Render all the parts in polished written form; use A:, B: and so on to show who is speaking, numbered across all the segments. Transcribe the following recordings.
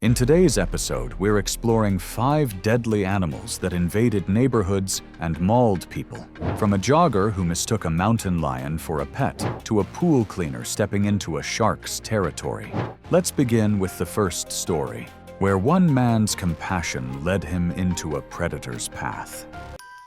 A: In today's episode, we're exploring 5 deadly animals that invaded neighborhoods and mauled people. From a jogger who mistook a mountain lion for a pet, to a pool cleaner stepping into a shark's territory. Let's begin with the first story, where one man's compassion led him into a predator's path.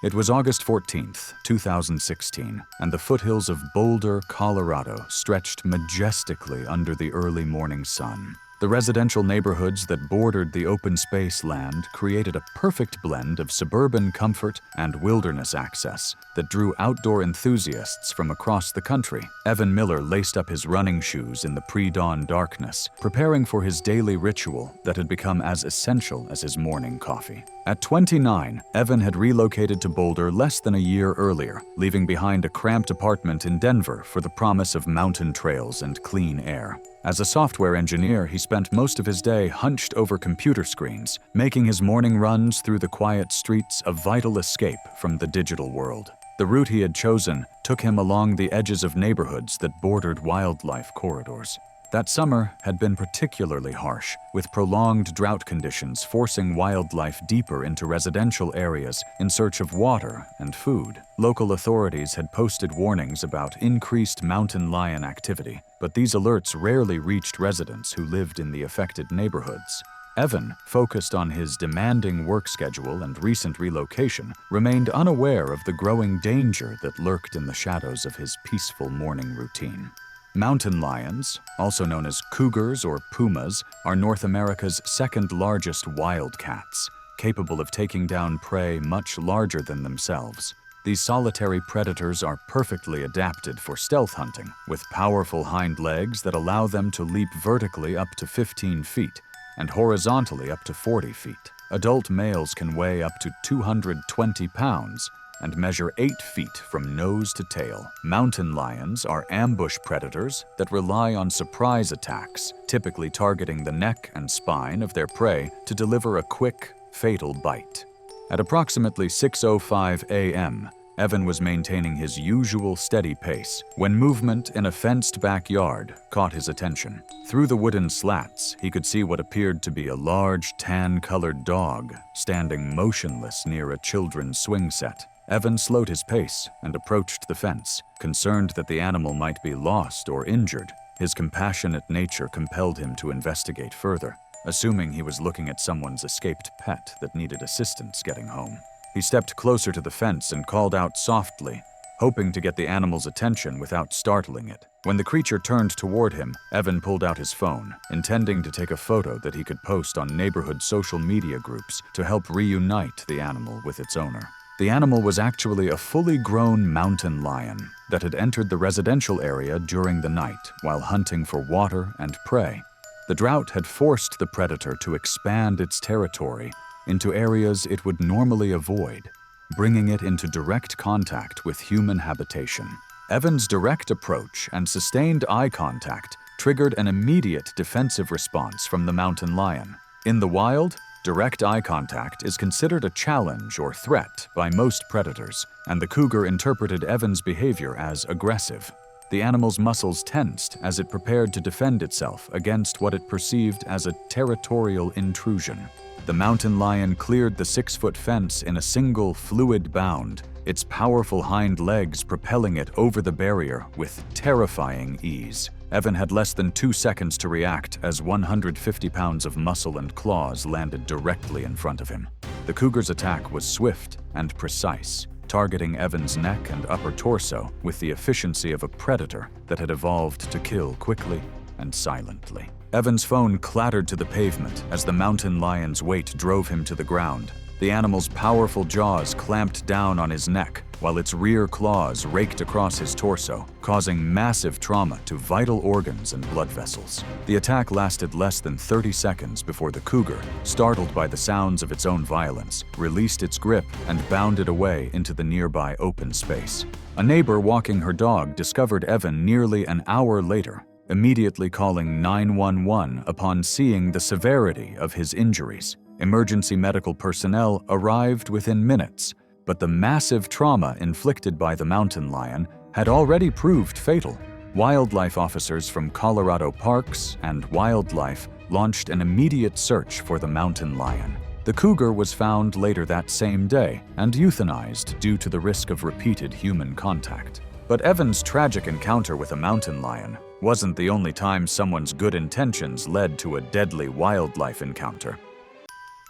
A: It was August 14th, 2016, and the foothills of Boulder, Colorado stretched majestically under the early morning sun. The residential neighborhoods that bordered the open space land created a perfect blend of suburban comfort and wilderness access that drew outdoor enthusiasts from across the country. Evan Miller laced up his running shoes in the pre-dawn darkness, preparing for his daily ritual that had become as essential as his morning coffee. At 29, Evan had relocated to Boulder less than a year earlier, leaving behind a cramped apartment in Denver for the promise of mountain trails and clean air. As a software engineer, he spent most of his day hunched over computer screens, making his morning runs through the quiet streets a vital escape from the digital world. The route he had chosen took him along the edges of neighborhoods that bordered wildlife corridors. That summer had been particularly harsh, with prolonged drought conditions forcing wildlife deeper into residential areas in search of water and food. Local authorities had posted warnings about increased mountain lion activity, but these alerts rarely reached residents who lived in the affected neighborhoods. Evan, focused on his demanding work schedule and recent relocation, remained unaware of the growing danger that lurked in the shadows of his peaceful morning routine. Mountain lions, also known as cougars or pumas, are North America's second-largest wildcats, capable of taking down prey much larger than themselves. These solitary predators are perfectly adapted for stealth hunting, with powerful hind legs that allow them to leap vertically up to 15 feet and horizontally up to 40 feet. Adult males can weigh up to 220 pounds, and measure 8 feet from nose to tail. Mountain lions are ambush predators that rely on surprise attacks, typically targeting the neck and spine of their prey to deliver a quick, fatal bite. At approximately 6:05 a.m., Evan was maintaining his usual steady pace when movement in a fenced backyard caught his attention. Through the wooden slats, he could see what appeared to be a large, tan-colored dog standing motionless near a children's swing set. Evan slowed his pace and approached the fence, concerned that the animal might be lost or injured. His compassionate nature compelled him to investigate further, assuming he was looking at someone's escaped pet that needed assistance getting home. He stepped closer to the fence and called out softly, hoping to get the animal's attention without startling it. When the creature turned toward him, Evan pulled out his phone, intending to take a photo that he could post on neighborhood social media groups to help reunite the animal with its owner. The animal was actually a fully grown mountain lion that had entered the residential area during the night while hunting for water and prey. The drought had forced the predator to expand its territory into areas it would normally avoid, bringing it into direct contact with human habitation. Evan's direct approach and sustained eye contact triggered an immediate defensive response from the mountain lion. In the wild, direct eye contact is considered a challenge or threat by most predators, and the cougar interpreted Evan's behavior as aggressive. The animal's muscles tensed as it prepared to defend itself against what it perceived as a territorial intrusion. The mountain lion cleared the 6-foot fence in a single fluid bound, its powerful hind legs propelling it over the barrier with terrifying ease. Evan had less than 2 seconds to react as 150 pounds of muscle and claws landed directly in front of him. The cougar's attack was swift and precise, targeting Evan's neck and upper torso with the efficiency of a predator that had evolved to kill quickly and silently. Evan's phone clattered to the pavement as the mountain lion's weight drove him to the ground. The animal's powerful jaws clamped down on his neck, while its rear claws raked across his torso, causing massive trauma to vital organs and blood vessels. The attack lasted less than 30 seconds before the cougar, startled by the sounds of its own violence, released its grip and bounded away into the nearby open space. A neighbor walking her dog discovered Evan nearly an hour later, immediately calling 911 upon seeing the severity of his injuries. Emergency medical personnel arrived within minutes, but the massive trauma inflicted by the mountain lion had already proved fatal. Wildlife officers from Colorado Parks and Wildlife launched an immediate search for the mountain lion. The cougar was found later that same day and euthanized due to the risk of repeated human contact. But Evan's tragic encounter with a mountain lion wasn't the only time someone's good intentions led to a deadly wildlife encounter.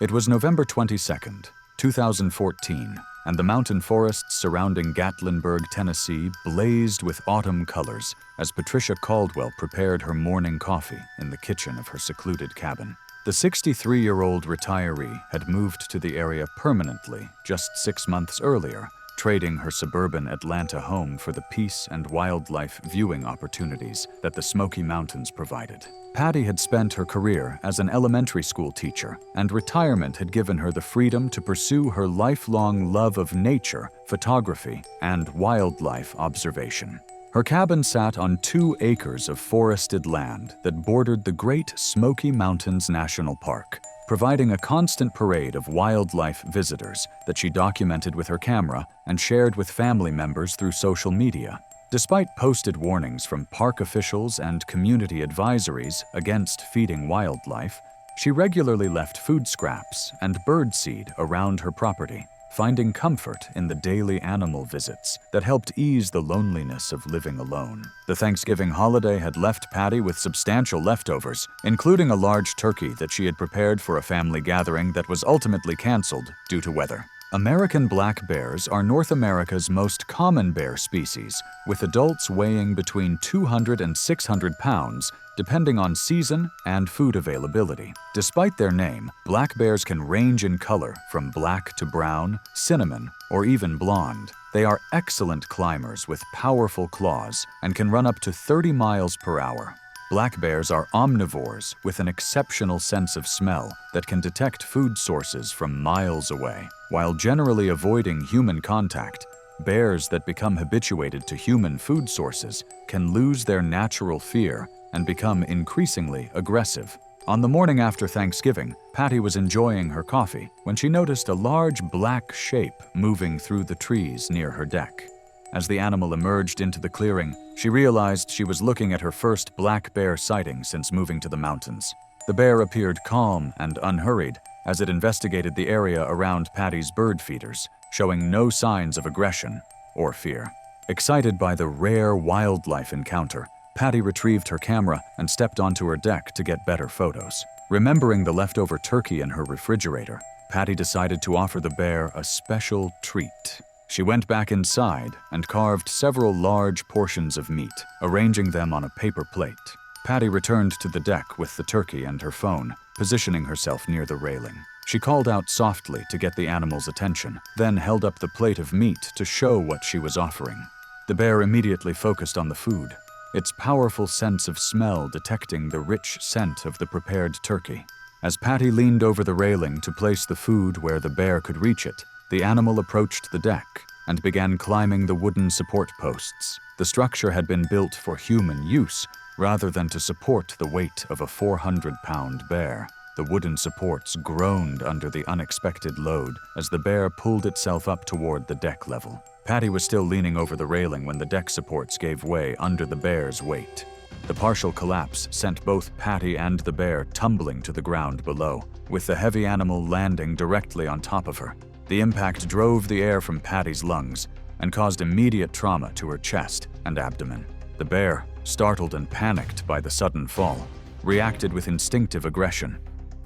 A: It was November 22nd, 2014, and the mountain forests surrounding Gatlinburg, Tennessee blazed with autumn colors as Patricia Caldwell prepared her morning coffee in the kitchen of her secluded cabin. The 63-year-old retiree had moved to the area permanently just 6 months earlier, trading her suburban Atlanta home for the peace and wildlife viewing opportunities that the Smoky Mountains provided. Patty had spent her career as an elementary school teacher, and retirement had given her the freedom to pursue her lifelong love of nature, photography, and wildlife observation. Her cabin sat on 2 acres of forested land that bordered the Great Smoky Mountains National Park, providing a constant parade of wildlife visitors that she documented with her camera and shared with family members through social media. Despite posted warnings from park officials and community advisories against feeding wildlife, she regularly left food scraps and birdseed around her property, finding comfort in the daily animal visits that helped ease the loneliness of living alone. The Thanksgiving holiday had left Patty with substantial leftovers, including a large turkey that she had prepared for a family gathering that was ultimately canceled due to weather. American black bears are North America's most common bear species, with adults weighing between 200 and 600 pounds, depending on season and food availability. Despite their name, black bears can range in color from black to brown, cinnamon, or even blonde. They are excellent climbers with powerful claws and can run up to 30 miles per hour. Black bears are omnivores with an exceptional sense of smell that can detect food sources from miles away. While generally avoiding human contact, bears that become habituated to human food sources can lose their natural fear and become increasingly aggressive. On the morning after Thanksgiving, Patty was enjoying her coffee when she noticed a large black shape moving through the trees near her deck. As the animal emerged into the clearing, she realized she was looking at her first black bear sighting since moving to the mountains. The bear appeared calm and unhurried as it investigated the area around Patty's bird feeders, showing no signs of aggression or fear. Excited by the rare wildlife encounter, Patty retrieved her camera and stepped onto her deck to get better photos. Remembering the leftover turkey in her refrigerator, Patty decided to offer the bear a special treat. She went back inside and carved several large portions of meat, arranging them on a paper plate. Patty returned to the deck with the turkey and her phone, positioning herself near the railing. She called out softly to get the animal's attention, then held up the plate of meat to show what she was offering. The bear immediately focused on the food, its powerful sense of smell detecting the rich scent of the prepared turkey. As Patty leaned over the railing to place the food where the bear could reach it, the animal approached the deck and began climbing the wooden support posts. The structure had been built for human use rather than to support the weight of a 400-pound bear. The wooden supports groaned under the unexpected load as the bear pulled itself up toward the deck level. Patty was still leaning over the railing when the deck supports gave way under the bear's weight. The partial collapse sent both Patty and the bear tumbling to the ground below, with the heavy animal landing directly on top of her. The impact drove the air from Patty's lungs and caused immediate trauma to her chest and abdomen. The bear, startled and panicked by the sudden fall, reacted with instinctive aggression.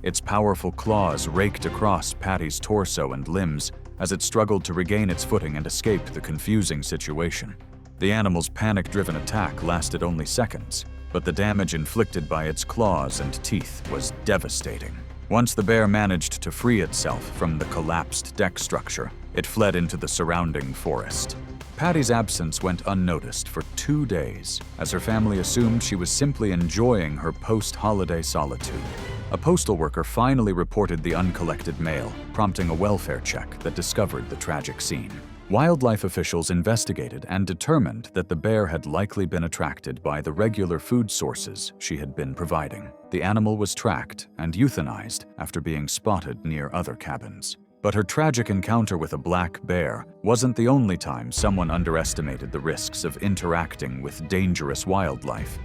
A: Its powerful claws raked across Patty's torso and limbs as it struggled to regain its footing and escape the confusing situation. The animal's panic-driven attack lasted only seconds, but the damage inflicted by its claws and teeth was devastating. Once the bear managed to free itself from the collapsed deck structure, it fled into the surrounding forest. Patty's absence went unnoticed for 2 days, as her family assumed she was simply enjoying her post-holiday solitude. A postal worker finally reported the uncollected mail, prompting a welfare check that discovered the tragic scene. Wildlife officials investigated and determined that the bear had likely been attracted by the regular food sources she had been providing. The animal was tracked and euthanized after being spotted near other cabins. But her tragic encounter with a black bear wasn't the only time someone underestimated the risks of interacting with dangerous wildlife.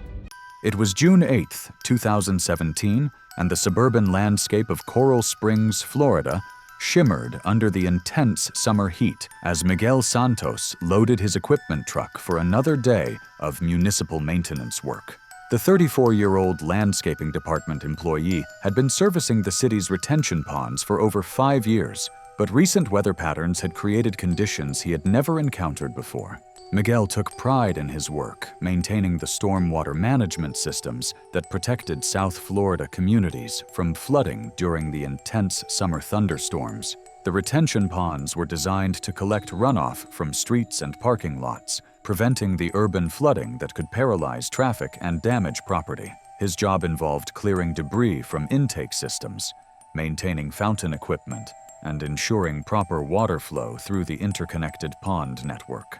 A: It was June 8, 2017, and the suburban landscape of Coral Springs, Florida, shimmered under the intense summer heat as Miguel Santos loaded his equipment truck for another day of municipal maintenance work. The 34-year-old landscaping department employee had been servicing the city's retention ponds for over 5 years, but recent weather patterns had created conditions he had never encountered before. Miguel took pride in his work, maintaining the stormwater management systems that protected South Florida communities from flooding during the intense summer thunderstorms. The retention ponds were designed to collect runoff from streets and parking lots, preventing the urban flooding that could paralyze traffic and damage property. His job involved clearing debris from intake systems, maintaining fountain equipment, and ensuring proper water flow through the interconnected pond network.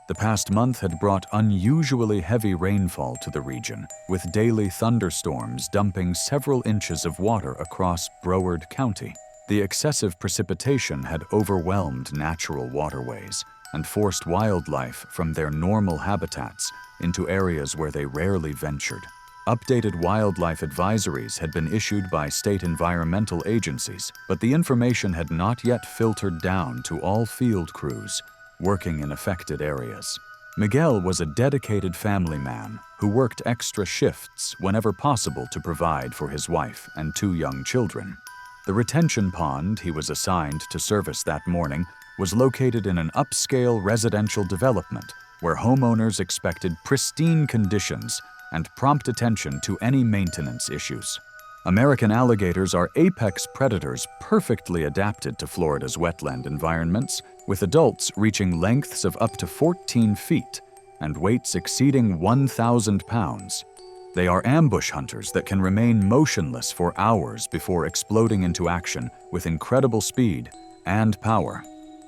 A: The past month had brought unusually heavy rainfall to the region, with daily thunderstorms dumping several inches of water across Broward County. The excessive precipitation had overwhelmed natural waterways and forced wildlife from their normal habitats into areas where they rarely ventured. Updated wildlife advisories had been issued by state environmental agencies, but the information had not yet filtered down to all field crews working in affected areas. Miguel was a dedicated family man who worked extra shifts whenever possible to provide for his wife and 2 young children. The retention pond he was assigned to service that morning was located in an upscale residential development where homeowners expected pristine conditions and prompt attention to any maintenance issues. American alligators are apex predators perfectly adapted to Florida's wetland environments, with adults reaching lengths of up to 14 feet and weights exceeding 1,000 pounds. They are ambush hunters that can remain motionless for hours before exploding into action with incredible speed and power.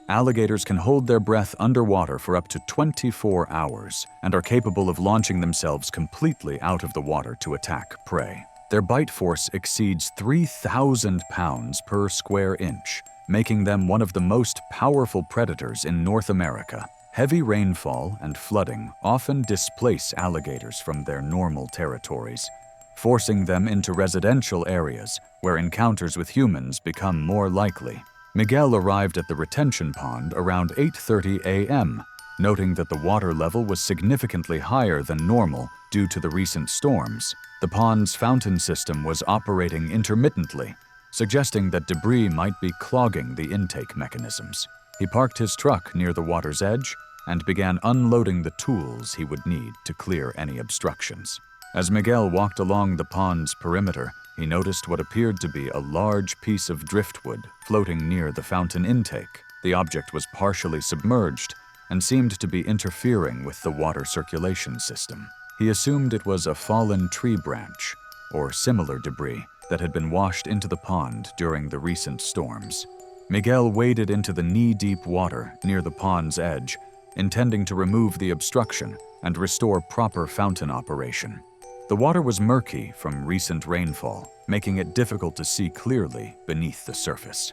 A: Alligators can hold their breath underwater for up to 24 hours and are capable of launching themselves completely out of the water to attack prey. Their bite force exceeds 3,000 pounds per square inch, making them one of the most powerful predators in North America. Heavy rainfall and flooding often displace alligators from their normal territories, forcing them into residential areas where encounters with humans become more likely. Miguel arrived at the retention pond around 8:30 a.m., noting that the water level was significantly higher than normal due to the recent storms. The pond's fountain system was operating intermittently, suggesting that debris might be clogging the intake mechanisms. He parked his truck near the water's edge and began unloading the tools he would need to clear any obstructions. As Miguel walked along the pond's perimeter, he noticed what appeared to be a large piece of driftwood floating near the fountain intake. The object was partially submerged and seemed to be interfering with the water circulation system. He assumed it was a fallen tree branch or similar debris that had been washed into the pond during the recent storms. Miguel waded into the knee-deep water near the pond's edge, intending to remove the obstruction and restore proper fountain operation. The water was murky from recent rainfall, making it difficult to see clearly beneath the surface.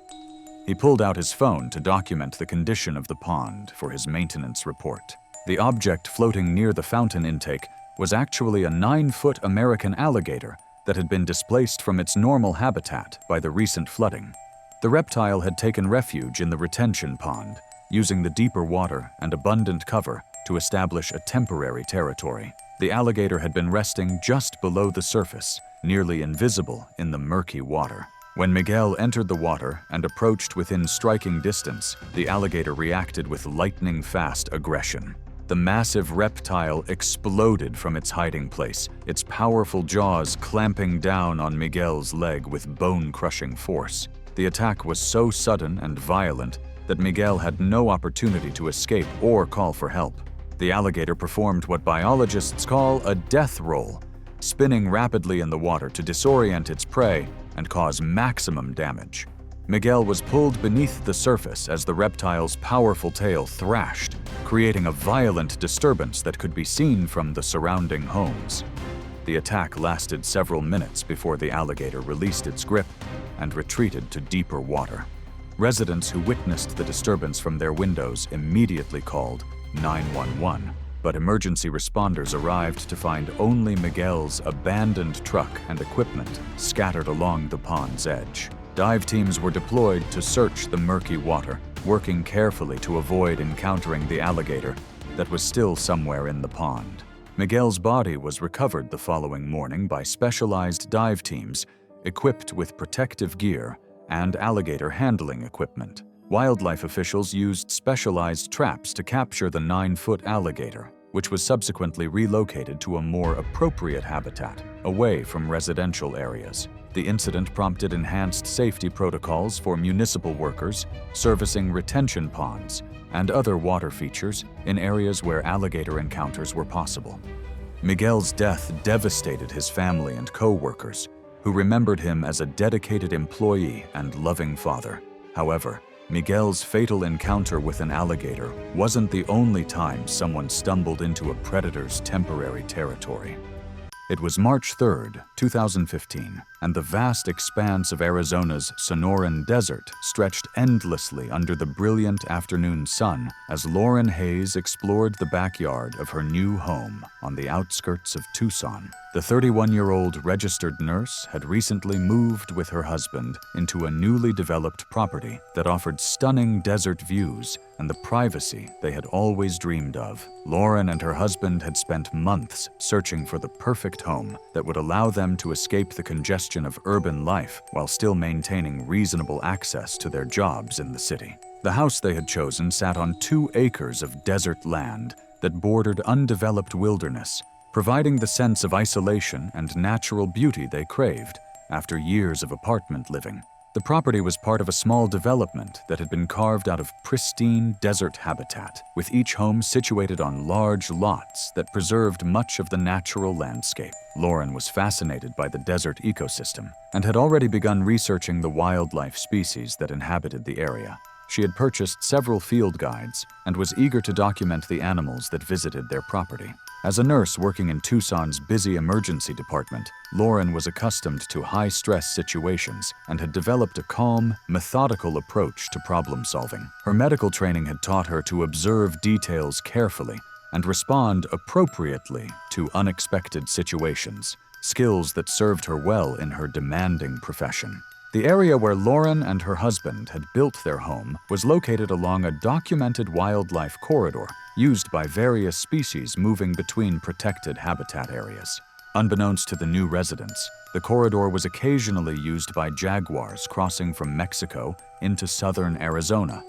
A: He pulled out his phone to document the condition of the pond for his maintenance report. The object floating near the fountain intake was actually a 9-foot American alligator that had been displaced from its normal habitat by the recent flooding. The reptile had taken refuge in the retention pond, using the deeper water and abundant cover to establish a temporary territory. The alligator had been resting just below the surface, nearly invisible in the murky water. When Miguel entered the water and approached within striking distance, the alligator reacted with lightning-fast aggression. The massive reptile exploded from its hiding place, its powerful jaws clamping down on Miguel's leg with bone-crushing force. The attack was so sudden and violent that Miguel had no opportunity to escape or call for help. The alligator performed what biologists call a death roll, spinning rapidly in the water to disorient its prey and cause maximum damage. Miguel was pulled beneath the surface as the reptile's powerful tail thrashed, creating a violent disturbance that could be seen from the surrounding homes. The attack lasted several minutes before the alligator released its grip and retreated to deeper water. Residents who witnessed the disturbance from their windows immediately called 911, but emergency responders arrived to find only Miguel's abandoned truck and equipment scattered along the pond's edge. Dive teams were deployed to search the murky water, working carefully to avoid encountering the alligator that was still somewhere in the pond. Miguel's body was recovered the following morning by specialized dive teams equipped with protective gear and alligator handling equipment. Wildlife officials used specialized traps to capture the 9-foot alligator, which was subsequently relocated to a more appropriate habitat, away from residential areas. The incident prompted enhanced safety protocols for municipal workers servicing retention ponds and other water features in areas where alligator encounters were possible. Miguel's death devastated his family and co-workers, who remembered him as a dedicated employee and loving father. However, Miguel's fatal encounter with an alligator wasn't the only time someone stumbled into a predator's temporary territory. It was March 3, 2015, and the vast expanse of Arizona's Sonoran Desert stretched endlessly under the brilliant afternoon sun as Lauren Hayes explored the backyard of her new home on the outskirts of Tucson. The 31-year-old registered nurse had recently moved with her husband into a newly developed property that offered stunning desert views and the privacy they had always dreamed of. Lauren and her husband had spent months searching for the perfect home that would allow them to escape the congestion of urban life while still maintaining reasonable access to their jobs in the city. The house they had chosen sat on 2 acres of desert land that bordered undeveloped wilderness, providing the sense of isolation and natural beauty they craved after years of apartment living. The property was part of a small development that had been carved out of pristine desert habitat, with each home situated on large lots that preserved much of the natural landscape. Lauren was fascinated by the desert ecosystem and had already begun researching the wildlife species that inhabited the area. She had purchased several field guides and was eager to document the animals that visited their property. As a nurse working in Tucson's busy emergency department, Lauren was accustomed to high-stress situations and had developed a calm, methodical approach to problem-solving. Her medical training had taught her to observe details carefully and respond appropriately to unexpected situations, skills that served her well in her demanding profession. The area where Lauren and her husband had built their home was located along a documented wildlife corridor used by various species moving between protected habitat areas. Unbeknownst to the new residents, the corridor was occasionally used by jaguars crossing from Mexico into southern Arizona,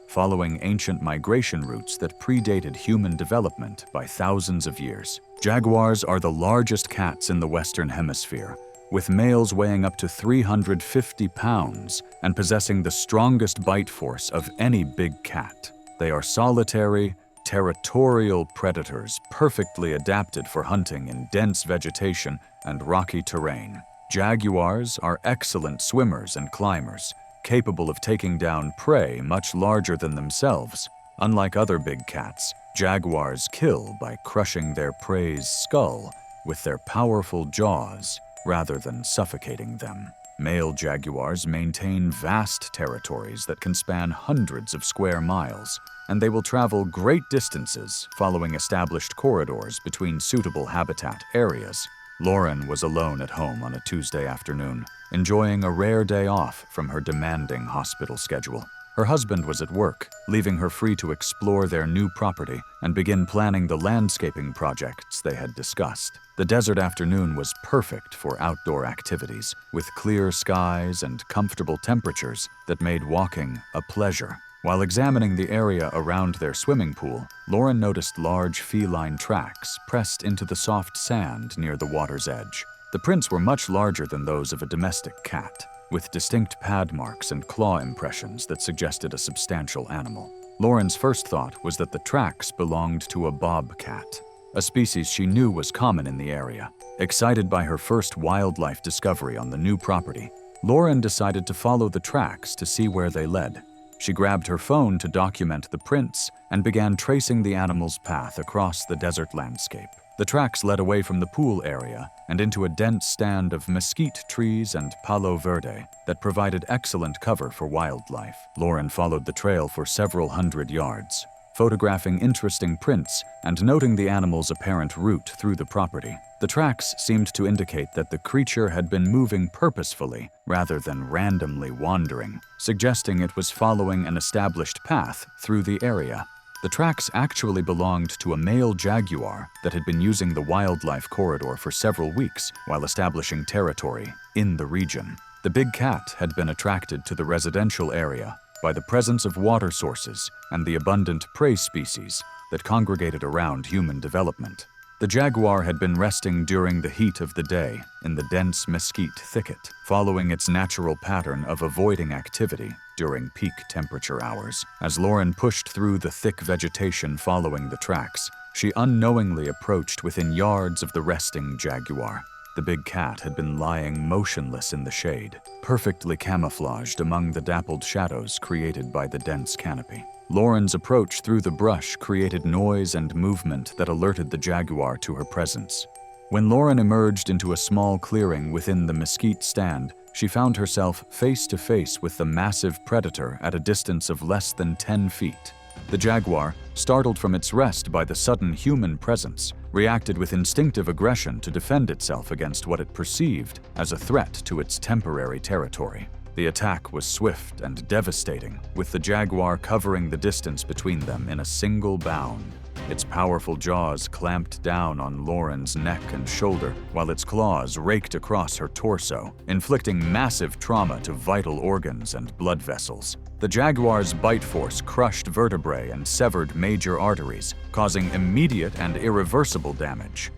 A: following ancient migration routes that predated human development by thousands of years. Jaguars are the largest cats in the Western Hemisphere, with males weighing up to 350 pounds and possessing the strongest bite force of any big cat. They are solitary, territorial predators perfectly adapted for hunting in dense vegetation and rocky terrain. Jaguars are excellent swimmers and climbers, capable of taking down prey much larger than themselves. Unlike other big cats, jaguars kill by crushing their prey's skull with their powerful jaws, rather than suffocating them. Male jaguars maintain vast territories that can span hundreds of square miles, and they will travel great distances following established corridors between suitable habitat areas. Lauren was alone at home on a Tuesday afternoon, enjoying a rare day off from her demanding hospital schedule. Her husband was at work, leaving her free to explore their new property and begin planning the landscaping projects they had discussed. The desert afternoon was perfect for outdoor activities, with clear skies and comfortable temperatures that made walking a pleasure. While examining the area around their swimming pool, Lauren noticed large feline tracks pressed into the soft sand near the water's edge. The prints were much larger than those of a domestic cat, with distinct pad marks and claw impressions that suggested a substantial animal. Lauren's first thought was that the tracks belonged to a bobcat, a species she knew was common in the area. Excited by her first wildlife discovery on the new property, Lauren decided to follow the tracks to see where they led. She grabbed her phone to document the prints and began tracing the animal's path across the desert landscape. The tracks led away from the pool area and into a dense stand of mesquite trees and palo verde that provided excellent cover for wildlife. Lauren followed the trail for several hundred yards, photographing interesting prints and noting the animal's apparent route through the property. The tracks seemed to indicate that the creature had been moving purposefully rather than randomly wandering, suggesting it was following an established path through the area. The tracks actually belonged to a male jaguar that had been using the wildlife corridor for several weeks while establishing territory in the region. The big cat had been attracted to the residential area by the presence of water sources and the abundant prey species that congregated around human development. The jaguar had been resting during the heat of the day in the dense mesquite thicket, following its natural pattern of avoiding activity during peak temperature hours. As Lauren pushed through the thick vegetation following the tracks, she unknowingly approached within yards of the resting jaguar. The big cat had been lying motionless in the shade, perfectly camouflaged among the dappled shadows created by the dense canopy. Lauren's approach through the brush created noise and movement that alerted the jaguar to her presence. When Lauren emerged into a small clearing within the mesquite stand, she found herself face to face with the massive predator at a distance of less than 10 feet. The jaguar, startled from its rest by the sudden human presence, reacted with instinctive aggression to defend itself against what it perceived as a threat to its temporary territory. The attack was swift and devastating, with the jaguar covering the distance between them in a single bound. Its powerful jaws clamped down on Lauren's neck and shoulder, while its claws raked across her torso, inflicting massive trauma to vital organs and blood vessels. The jaguar's bite force crushed vertebrae and severed major arteries, causing immediate and irreversible damage.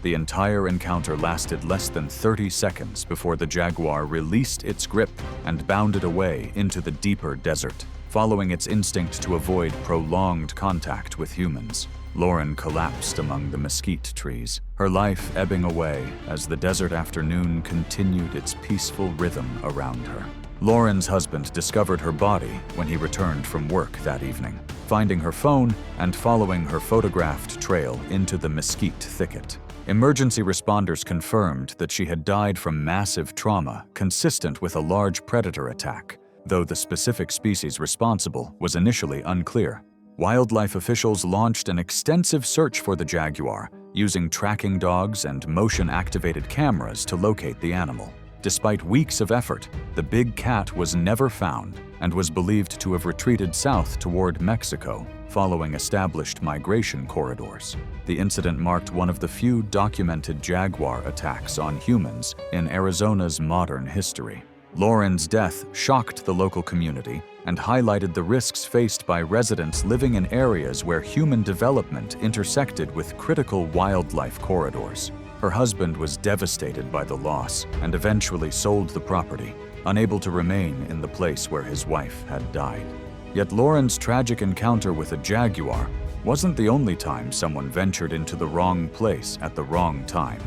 A: The entire encounter lasted less than 30 seconds before the jaguar released its grip and bounded away into the deeper desert, following its instinct to avoid prolonged contact with humans. Lauren collapsed among the mesquite trees, her life ebbing away as the desert afternoon continued its peaceful rhythm around her. Lauren's husband discovered her body when he returned from work that evening, finding her phone and following her photographed trail into the mesquite thicket. Emergency responders confirmed that she had died from massive trauma consistent with a large predator attack, though the specific species responsible was initially unclear. Wildlife officials launched an extensive search for the jaguar, using tracking dogs and motion-activated cameras to locate the animal. Despite weeks of effort, the big cat was never found and was believed to have retreated south toward Mexico, following established migration corridors. The incident marked one of the few documented jaguar attacks on humans in Arizona's modern history. Lauren's death shocked the local community and highlighted the risks faced by residents living in areas where human development intersected with critical wildlife corridors. Her husband was devastated by the loss and eventually sold the property, unable to remain in the place where his wife had died. Yet Lauren's tragic encounter with a jaguar wasn't the only time someone ventured into the wrong place at the wrong time.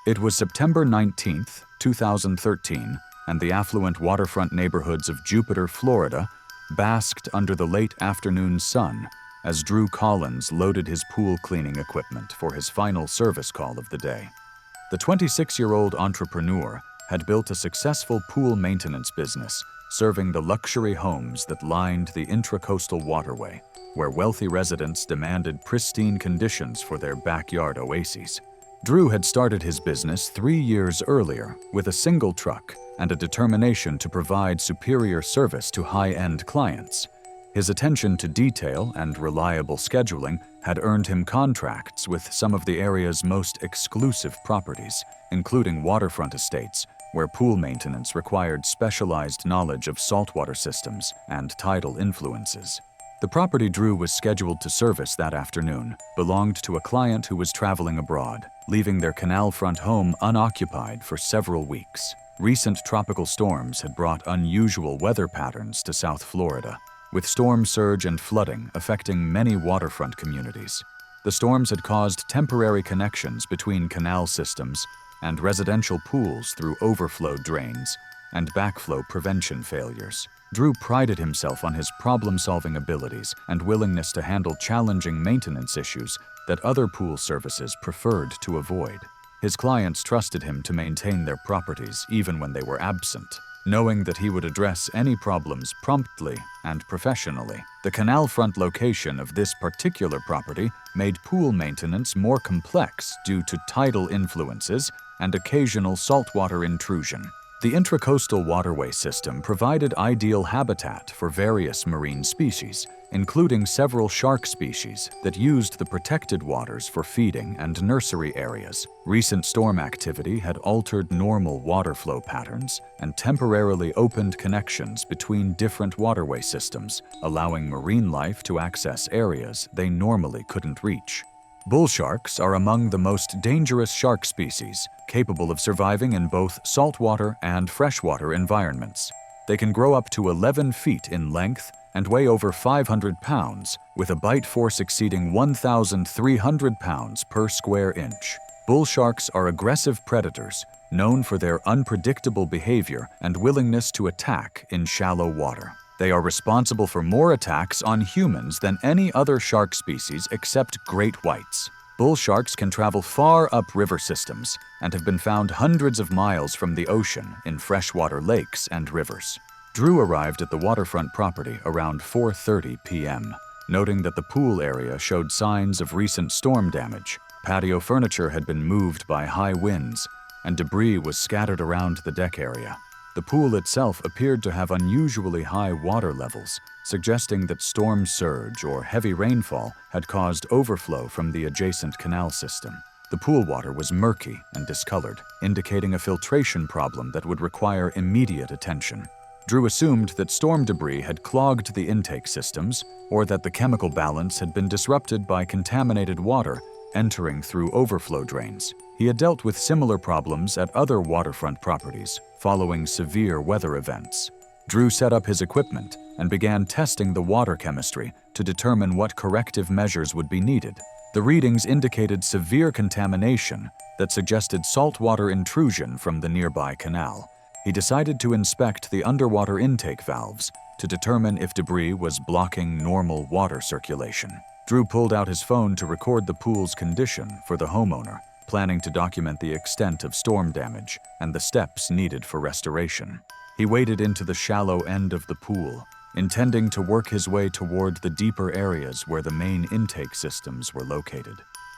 A: It was September 19, 2013, and the affluent waterfront neighborhoods of Jupiter, Florida, basked under the late afternoon sun as Drew Collins loaded his pool cleaning equipment for his final service call of the day. The 26-year-old entrepreneur had built a successful pool maintenance business, serving the luxury homes that lined the intracoastal waterway, where wealthy residents demanded pristine conditions for their backyard oases. Drew had started his business 3 years earlier with a single truck and a determination to provide superior service to high-end clients. His attention to detail and reliable scheduling had earned him contracts with some of the area's most exclusive properties, including waterfront estates, where pool maintenance required specialized knowledge of saltwater systems and tidal influences. The property Drew was scheduled to service that afternoon belonged to a client who was traveling abroad, leaving their canal-front home unoccupied for several weeks. Recent tropical storms had brought unusual weather patterns to South Florida, with storm surge and flooding affecting many waterfront communities. The storms had caused temporary connections between canal systems and residential pools through overflow drains and backflow prevention failures. Drew prided himself on his problem-solving abilities and willingness to handle challenging maintenance issues that other pool services preferred to avoid. His clients trusted him to maintain their properties even when they were absent. knowing that he would address any problems promptly and professionally. The canal front location of this particular property made pool maintenance more complex due to tidal influences and occasional saltwater intrusion. The intracoastal waterway system provided ideal habitat for various marine species, including several shark species that used the protected waters for feeding and nursery areas. Recent storm activity had altered normal water flow patterns and temporarily opened connections between different waterway systems, allowing marine life to access areas they normally couldn't reach. Bull sharks are among the most dangerous shark species, capable of surviving in both saltwater and freshwater environments. They can grow up to 11 feet in length and weigh over 500 pounds, with a bite force exceeding 1,300 pounds per square inch. Bull sharks are aggressive predators, known for their unpredictable behavior and willingness to attack in shallow water. They are responsible for more attacks on humans than any other shark species except great whites. Bull sharks can travel far up river systems and have been found hundreds of miles from the ocean in freshwater lakes and rivers. Drew arrived at the waterfront property around 4:30 p.m., noting that the pool area showed signs of recent storm damage. Patio furniture had been moved by high winds, and debris was scattered around the deck area. The pool itself appeared to have unusually high water levels, suggesting that storm surge or heavy rainfall had caused overflow from the adjacent canal system. The pool water was murky and discolored, indicating a filtration problem that would require immediate attention. Drew assumed that storm debris had clogged the intake systems or that the chemical balance had been disrupted by contaminated water entering through overflow drains. He had dealt with similar problems at other waterfront properties following severe weather events. Drew set up his equipment and began testing the water chemistry to determine what corrective measures would be needed. The readings indicated severe contamination that suggested saltwater intrusion from the nearby canal. He decided to inspect the underwater intake valves to determine if debris was blocking normal water circulation. Drew pulled out his phone to record the pool's condition for the homeowner, planning to document the extent of storm damage and the steps needed for restoration. He waded into the shallow end of the pool, intending to work his way toward the deeper areas where the main intake systems were located.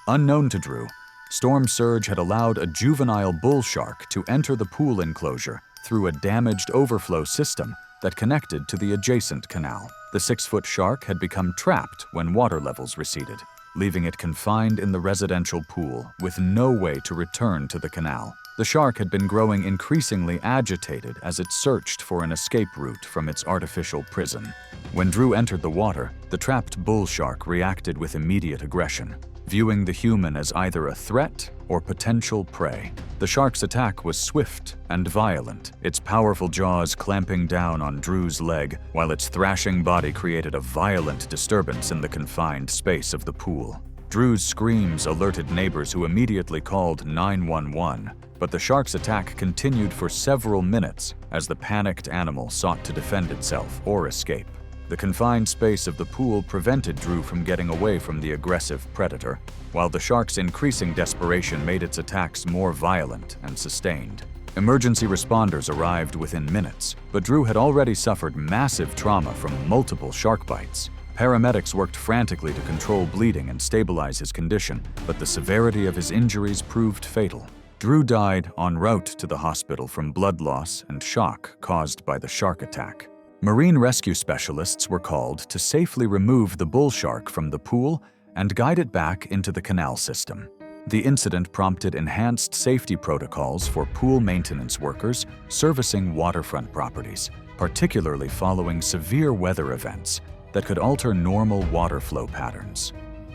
A: Unknown to Drew, storm surge had allowed a juvenile bull shark to enter the pool enclosure through a damaged overflow system that connected to the adjacent canal. The 6-foot shark had become trapped when water levels receded, leaving it confined in the residential pool with no way to return to the canal. The shark had been growing increasingly agitated as it searched for an escape route from its artificial prison. When Drew entered the water, the trapped bull shark reacted with immediate aggression, viewing the human as either a threat or potential prey. The shark's attack was swift and violent, its powerful jaws clamping down on Drew's leg, while its thrashing body created a violent disturbance in the confined space of the pool. Drew's screams alerted neighbors who immediately called 911, but the shark's attack continued for several minutes as the panicked animal sought to defend itself or escape. The confined space of the pool prevented Drew from getting away from the aggressive predator, while the shark's increasing desperation made its attacks more violent and sustained. Emergency responders arrived within minutes, but Drew had already suffered massive trauma from multiple shark bites. Paramedics worked frantically to control bleeding and stabilize his condition, but the severity of his injuries proved fatal. Drew died en route to the hospital from blood loss and shock caused by the shark attack. Marine rescue specialists were called to safely remove the bull shark from the pool and guide it back into the canal system. The incident prompted enhanced safety protocols for pool maintenance workers servicing waterfront properties, particularly following severe weather events that could alter normal water flow patterns.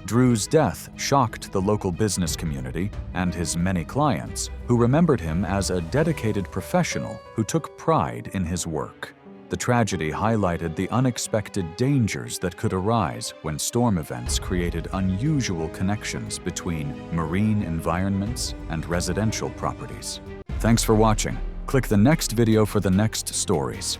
A: Drew's death shocked the local business community and his many clients, who remembered him as a dedicated professional who took pride in his work. The tragedy highlighted the unexpected dangers that could arise when storm events created unusual connections between marine environments and residential properties. Thanks for watching. Click the next video for the next stories.